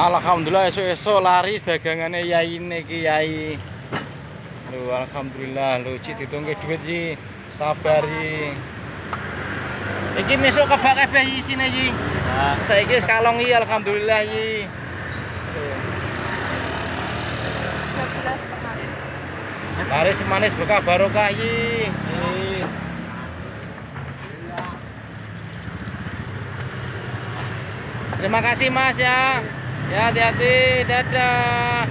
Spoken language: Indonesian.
Alhamdulillah esok-esok laris dagangannya Yai niki Yai. Lho alhamdulillah lho cik ditunggu duit Yi. Sabari. Iki mesuk kebak kabeh isine Yi. Nah, saiki sekalong Yi alhamdulillah Yi. Laris manis berkah barokah Yi. Terima kasih Mas ya. Ya hati-hati, dadah.